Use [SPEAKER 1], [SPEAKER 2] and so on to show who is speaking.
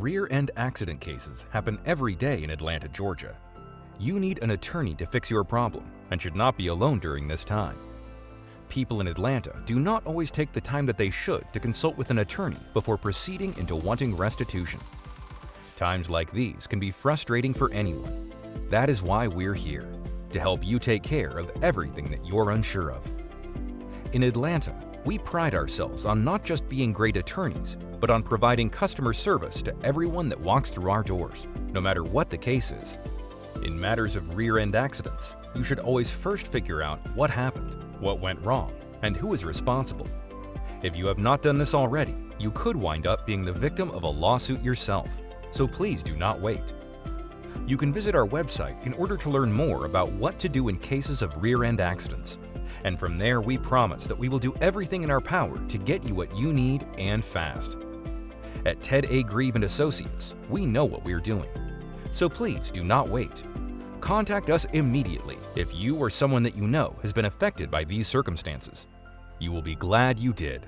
[SPEAKER 1] Rear-end accident cases happen every day in Atlanta, Georgia. You need an attorney to fix your problem and should not be alone during this time. People in Atlanta do not always take the time that they should to consult with an attorney before proceeding into wanting restitution. Times like these can be frustrating for anyone. That is why we're here, to help you take care of everything that you're unsure of. In Atlanta, we pride ourselves on not just being great attorneys, but on providing customer service to everyone that walks through our doors, no matter what the case is. In matters of rear-end accidents, you should always first figure out what happened, what went wrong, and who is responsible. If you have not done this already, you could wind up being the victim of a lawsuit yourself, so please do not wait. You can visit our website in order to learn more about what to do in cases of rear-end accidents. And from there, we promise that we will do everything in our power to get you what you need and fast. At Ted A. Grieve & Associates, we know what we're doing. So please do not wait. Contact us immediately if you or someone that you know has been affected by these circumstances. You will be glad you did.